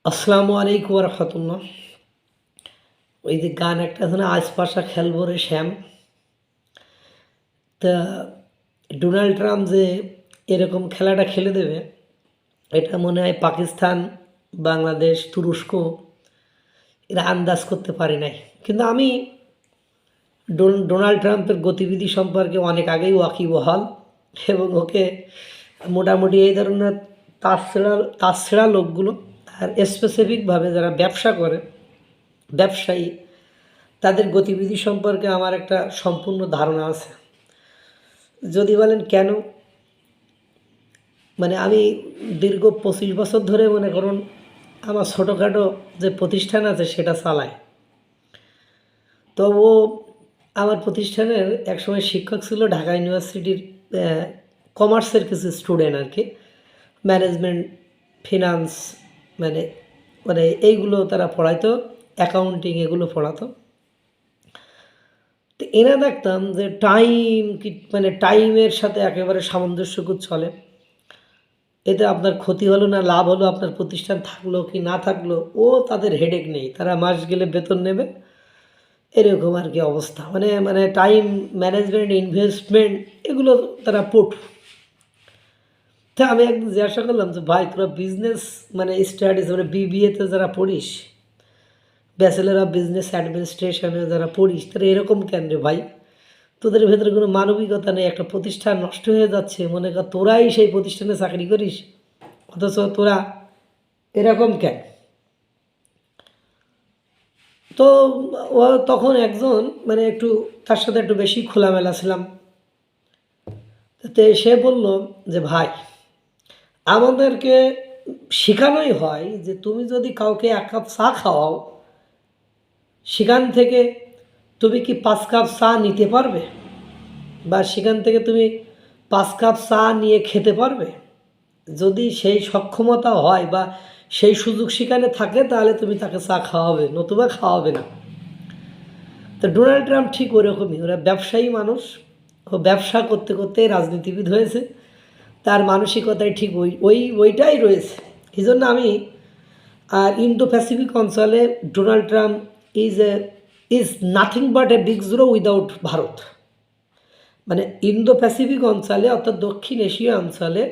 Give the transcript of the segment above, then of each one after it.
আসসালামু আলাইকুম রহমতুল্লাহ। ওই যে গান একটা আছে না, আজ পাশা খেলবো রে শ্যাম। তা ডোনাল্ড ট্রাম্প যে এরকম খেলাটা খেলে দেবে, এটা মনে হয় পাকিস্তান, বাংলাদেশ, তুরস্ক এরা আন্দাজ করতে পারে নাই। কিন্তু আমি ডোনাল্ড ট্রাম্পের গতিবিধি সম্পর্কে অনেক আগেই ওয়াকিবহাল, এবং ওকে মোটামুটি এই ধরনের তাছাড়া লোকগুলো, আর স্পেসিফিকভাবে যারা ব্যবসা করে, ব্যবসায়ী, তাদের গতিবিধি সম্পর্কে আমার একটা সম্পূর্ণ ধারণা আছে। যদি বলেন কেন, মানে আমি দীর্ঘ 25 বছর ধরে মনে করুন আমার ছোটোখাটো যে প্রতিষ্ঠান আছে সেটা চালায়। তো ও আমার প্রতিষ্ঠানের একসময় শিক্ষক ছিল, ঢাকা ইউনিভার্সিটির কমার্সের কিছু স্টুডেন্ট আর কি, ম্যানেজমেন্ট, ফিনান্স, মানে মানে এইগুলো তারা পড়াইতো, অ্যাকাউন্টিং এগুলো পড়াতো। তো এরা দেখতাম যে টাইমের সাথে একেবারে সামঞ্জস্যকূট চলে। এতে আপনার ক্ষতি হলো না লাভ হলো, আপনার প্রতিষ্ঠান থাকলো কি না থাকলো, ও তাদের হেডেক নেই, তারা মাস গেলে বেতন নেবে, এরকম আর কি অবস্থা। মানে মানে টাইম ম্যানেজমেন্ট, ইনভেস্টমেন্ট এগুলো তারা পড়ু। তা আমি একদিন জিজ্ঞাসা করলাম যে ভাই, তোরা বিজনেস মানে স্টাডিজ মানে বিবিএতে যারা পড়িস, ব্যাচেলার অফ বিজনেস অ্যাডমিনিস্ট্রেশনে যারা পড়িস, তারা এরকম কেন রে ভাই? তোদের ভেতরে কোনো মানবিকতা নেই, একটা প্রতিষ্ঠান নষ্ট হয়ে যাচ্ছে, মনে কর তোরাই সেই প্রতিষ্ঠানে চাকরি করিস, অথচ তোরা এরকম কেন? তো ও তখন একজন মানে একটু তার সাথে একটু বেশি খোলামেলা ছিলাম, তাতে সে বলল যে ভাই, আমাদেরকে শেখানোই হয় যে তুমি যদি কাউকে 1 কাপ চা খাওয়াও, সেখান থেকে তুমি কি 5 কাপ চা নিতে পারবে, বা সেখান থেকে তুমি 5 কাপ চা নিয়ে খেতে পারবে? যদি সেই সক্ষমতা হয় বা সেই সুযোগ সেখানে থাকে, তাহলে তুমি তাকে চা খাওয়াবে, নতুবা খাওয়াবে না। তো ডোনাল্ড ট্রাম্প ঠিক ওরকমই, ওরা ব্যবসায়ী মানুষ, ও ব্যবসা করতে করতে রাজনীতিবিদ হয়েছে, তার মানসিকতায় ঠিক ওইটাই রয়েছে। এই জন্য আমি আর ইন্দো প্যাসিফিক অঞ্চলে Donald Trump is nothing but a big zero without Bharat. মানে ইন্দো প্যাসিফিক অঞ্চলে অর্থাৎ দক্ষিণ এশিয়া অঞ্চলে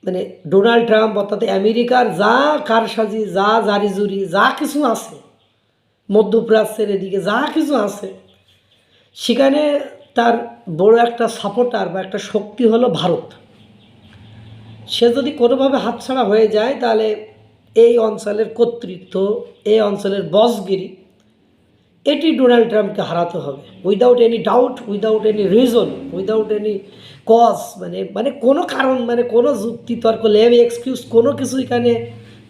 মানে ডোনাল্ড ট্রাম্প অর্থাৎ আমেরিকার যা কারসাজি, যা জারিজুরি, যা কিছু আছে, মধ্যপ্রাচ্যের এদিকে যা কিছু আছে, সেখানে তার বড় একটা সাপোর্টার বা একটা শক্তি হলো ভারত। সে যদি কোনোভাবে হাতছাড়া হয়ে যায়, তাহলে এই অঞ্চলের কর্তৃত্ব, এই অঞ্চলের বসগিরি, এটি ডোনাল্ড ট্রাম্পকে হারাতে হবে, without any doubt, without any reason, without any cause. মানে মানে কোনো কারণ, মানে কোনো যুক্তি তর্ক, লেম এক্সকিউজ, কোনো কিছু এখানে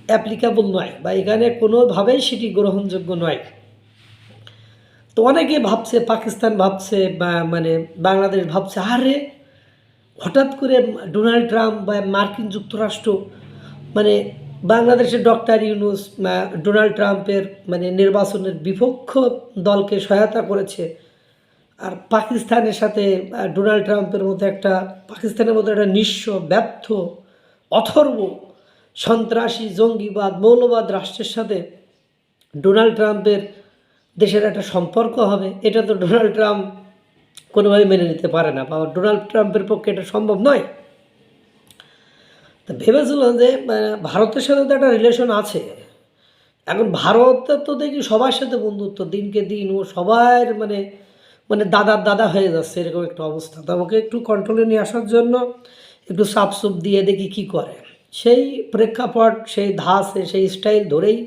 অ্যাপ্লিকেবল নয়, বা এখানে কোনোভাবেই সেটি গ্রহণযোগ্য নয়। তো অনেকে ভাবছে, পাকিস্তান ভাবছে, বা মানে বাংলাদেশ ভাবছে, আরে হঠাৎ করে ডোনাল্ড ট্রাম্প বা মার্কিন যুক্তরাষ্ট্র মানে বাংলাদেশের ডক্টর ইউনূস ডোনাল্ড ট্রাম্পের মানে নির্বাচনের বিপক্ষ দলকে সহায়তা করেছে, আর পাকিস্তানের সাথে ডোনাল্ড ট্রাম্পের মতো একটা, পাকিস্তানের মতো একটা নিঃস্ব, ব্যর্থ, অথর্ব, সন্ত্রাসী, জঙ্গিবাদ, মৌলবাদ রাষ্ট্রের সাথে ডোনাল্ড ট্রাম্পের দেশের একটা সম্পর্ক হবে, এটা তো ডোনাল্ড ট্রাম্প কোনোভাবে মেনে নিতে পারে না, বা ডোনাল্ড ট্রাম্পের পক্ষে এটা সম্ভব নয়। তা ভেবেছিল যে ভারতের সাথে তো একটা রিলেশন আছে, এখন ভারতের তো দেখি সবার সাথে বন্ধুত্ব, দিনকে দিন ও সবার মানে মানে দাদার দাদা হয়ে যাচ্ছে, এরকম একটা অবস্থা। তো আমাকে একটু কন্ট্রোলে নিয়ে আসার জন্য একটু সাপসুপ দিয়ে দেখি কি করে। সেই প্রেক্ষাপট, সেই ধাঁচে, সেই স্টাইল ধরেই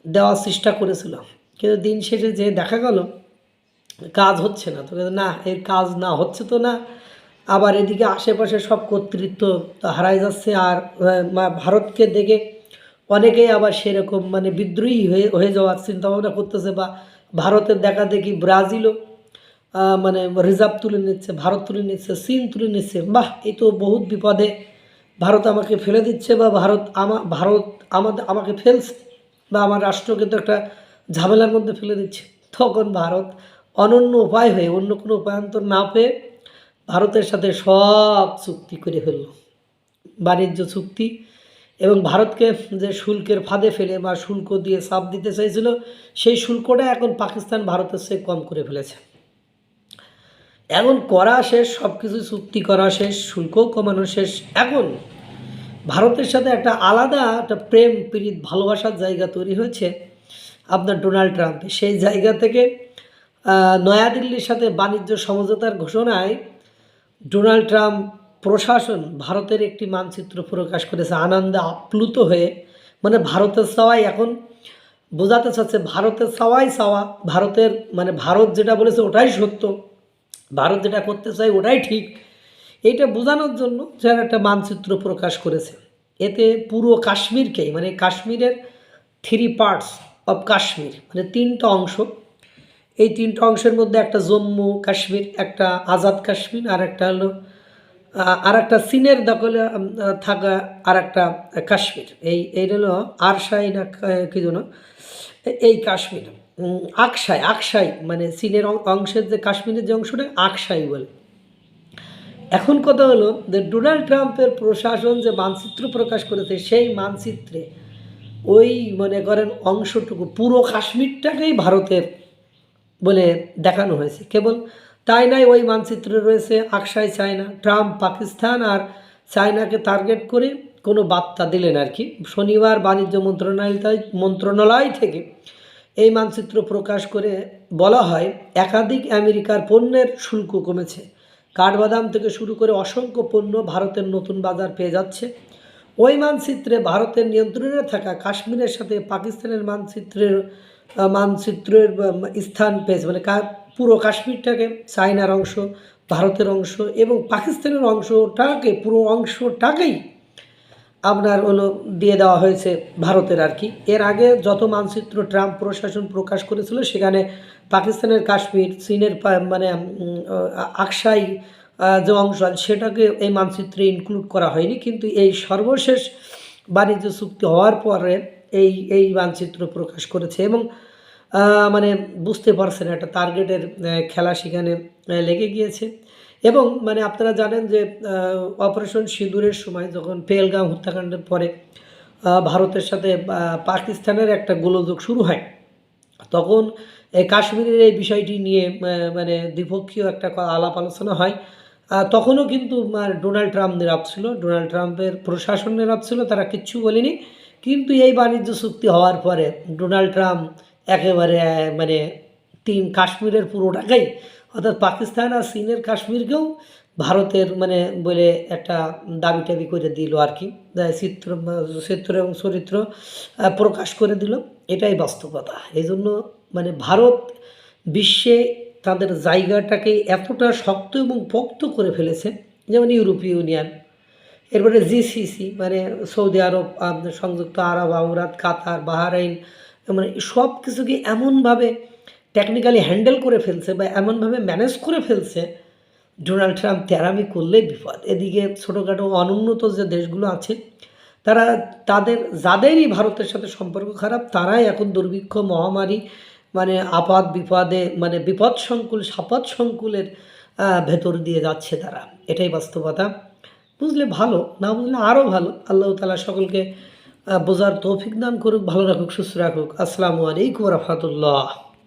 দেওয়ার চেষ্টা করেছিলাম, কিন্তু দিন শেষে যে দেখা গেল কাজ হচ্ছে না। তো না, এর কাজ না হচ্ছে তো না, আবার এদিকে আশেপাশে সব কর্তৃত্ব হারাই যাচ্ছে, আর ভারতকে দেখে অনেকেই আবার সেরকম মানে বিদ্রোহী হয়ে যাওয়ার চিন্তাভাবনা করতেছে, বা ভারতের দেখা দেখি ব্রাজিলও মানে রিজার্ভ তুলে নিচ্ছে, ভারত তুলে নিচ্ছে, চীন তুলে নিচ্ছে। বাহ, এই তো বহুত বিপদে ভারত আমাকে ফেলে দিচ্ছে, বা ভারত আমাকে ফেলছে, বা আমার রাষ্ট্রকে তো একটা ঝামেলার মধ্যে ফেলে দিচ্ছে। তখন ভারত অনন্য উপায় হয়ে, অন্য কোনো উপায়ান্তর না পেয়ে ভারতের সাথে সব চুক্তি করে ফেলল, বাণিজ্য চুক্তি, এবং ভারতকে যে শুল্কের ফাঁদে ফেলে বা শুল্ক দিয়ে চাপ দিতে চাইছিল, সেই শুল্কটা এখন পাকিস্তান ভারতের চেয়ে কম করে ফেলেছে। এখন করা শেষ, সব কিছু চুক্তি করা শেষ, শুল্কও কমানো শেষ। এখন ভারতের সাথে একটা আলাদা একটা প্রেম প্রীত ভালোবাসার জায়গা তৈরি হয়েছে আপনার ডোনাল্ড ট্রাম্প। সেই জায়গা থেকে নয়াদিল্লির সাথে বাণিজ্য সমঝোতার ঘোষণায় ডোনাল্ড ট্রাম্প প্রশাসন ভারতের একটি মানচিত্র প্রকাশ করেছে আনন্দে আপ্লুত হয়ে। মানে ভারতের চাওয়াই এখন বোঝাতে চাচ্ছে, ভারতের চাওয়াই চাওয়া, ভারতের মানে ভারত যেটা বলেছে ওটাই সত্য, ভারত যেটা করতে চায় ওটাই ঠিক, এইটা বোঝানোর জন্য যারা একটা মানচিত্র প্রকাশ করেছে। এতে পুরো কাশ্মীরকেই, মানে কাশ্মীরের 3 পার্টস অফ কাশ্মীর, মানে 3টা অংশ, এই 3টা অংশের মধ্যে একটা জম্মু কাশ্মীর, একটা আজাদ কাশ্মীর, আর একটা হলো আর একটা চীনের দখলে থাকা আর একটা কাশ্মীর, এই হলো আরসাই না কি যেন এই কাশ্মীর, আকসাই, আকসাই মানে চীনের অংশের যে কাশ্মীরের যে অংশটা আকসাই বলে। এখন কথা হলো যে ডোনাল্ড ট্রাম্পের প্রশাসন যে মানচিত্র প্রকাশ করেছে, সেই মানচিত্রে ওই মনে করেন অংশটুকু পুরো কাশ্মীরটাকেই ভারতের বলে দেখানো হয়েছে। কেবল তাই নয়, ওই মানচিত্রে রয়েছে আকসাই চায়না। ট্রাম্প পাকিস্তান আর চায়নাকে টার্গেট করে কোনো বার্তা দিলেন আর কি। শনিবার বাণিজ্য মন্ত্রণালয় থেকে এই মানচিত্র প্রকাশ করে বলা হয়, একাধিক আমেরিকার পণ্যের শুল্ক কমেছে। কাঠবাদাম থেকে শুরু করে অসংখ্য পণ্য ভারতের নতুন বাজার পেয়ে যাচ্ছে। ওই মানচিত্রে ভারতের নিয়ন্ত্রণে থাকা কাশ্মীরের সাথে পাকিস্তানের মানচিত্রের স্থান পেয়েছে। মানে পুরো কাশ্মীরটাকে চায়নার অংশ, ভারতের অংশ এবং পাকিস্তানের অংশটাকে, পুরো অংশটাকেই আপনার হলো দিয়ে দেওয়া হয়েছে ভারতের আর কি। এর আগে যত মানচিত্র ট্রাম্প প্রশাসন প্রকাশ করেছিল, সেখানে পাকিস্তানের কাশ্মীর, চীনের মানে আকসাই যে অংশ সেটাকে এই মানচিত্রে ইনক্লুড করা হয়নি। কিন্তু এই সর্বশেষ বাণিজ্য চুক্তি হওয়ার পরে এই মানচিত্র প্রকাশ করেছে এবং মানে বুঝতে পারছেন একটা টার্গেটের খেলা সেখানে লেগে গিয়েছে। এবং মানে আপনারা জানেন যে অপারেশন সিঁদুরের সময় যখন পেহেলগাঁও হত্যাকাণ্ডের পরে ভারতের সাথে পাকিস্তানের একটা গোলযোগ শুরু হয়, তখন এই কাশ্মীরের এই বিষয়টি নিয়ে মানে দ্বিপক্ষীয় একটা আলাপ আলোচনা হয়। তখনও কিন্তু ডোনাল্ড ট্রাম্প নীরব ছিল, ডোনাল্ড ট্রাম্পের প্রশাসন নীরব ছিল, তারা কিচ্ছু বলেনি। কিন্তু এই বাণিজ্য চুক্তি হওয়ার পরে ডোনাল্ড ট্রাম্প একেবারে মানে কাশ্মীরের পুরোটাকেই, অর্থাৎ পাকিস্তান আর চীনের কাশ্মীরকেও ভারতের মানে বলে একটা দাবি টাবি করে দিল আর কি, চিত্র এবং চরিত্র প্রকাশ করে দিল। এটাই বাস্তবতা। এই জন্য মানে ভারত বিশ্বে তাদের জায়গাটাকে এতটা শক্ত এবং পোক্ত করে ফেলেছে, যেমন ইউরোপীয় ইউনিয়ন, এরপরে জিসিসি মানে সৌদি আরব, সংযুক্ত আরব আমিরাত, কাতার, বাহরাইন, মানে সব কিছুকে এমনভাবে টেকনিক্যালি হ্যান্ডেল করে ফেলছে বা এমনভাবে ম্যানেজ করে ফেলছে, ডোনাল্ড ট্রাম্প তেরামি করলেই বিপদ। এদিকে ছোটোখাটো অনুন্নত যে দেশগুলো আছে, যাদেরই ভারতের সাথে সম্পর্ক খারাপ, তারাই এখন দুর্ভিক্ষ, মহামারী, মানে আপাত বিপদে, মানে সাপদ সংকুলের ভেতর দিয়ে যাচ্ছে তারা। এটাই বাস্তবতা। বুঝলে ভালো, না বুঝলে আরও ভালো। আল্লাহ তাআলা সকলকে বোঝার তৌফিক দান করুক, ভালো রাখুক, সুস্থ রাখুক। আসসালামু আলাইকুম ওয়া রাহমাতুল্লাহ।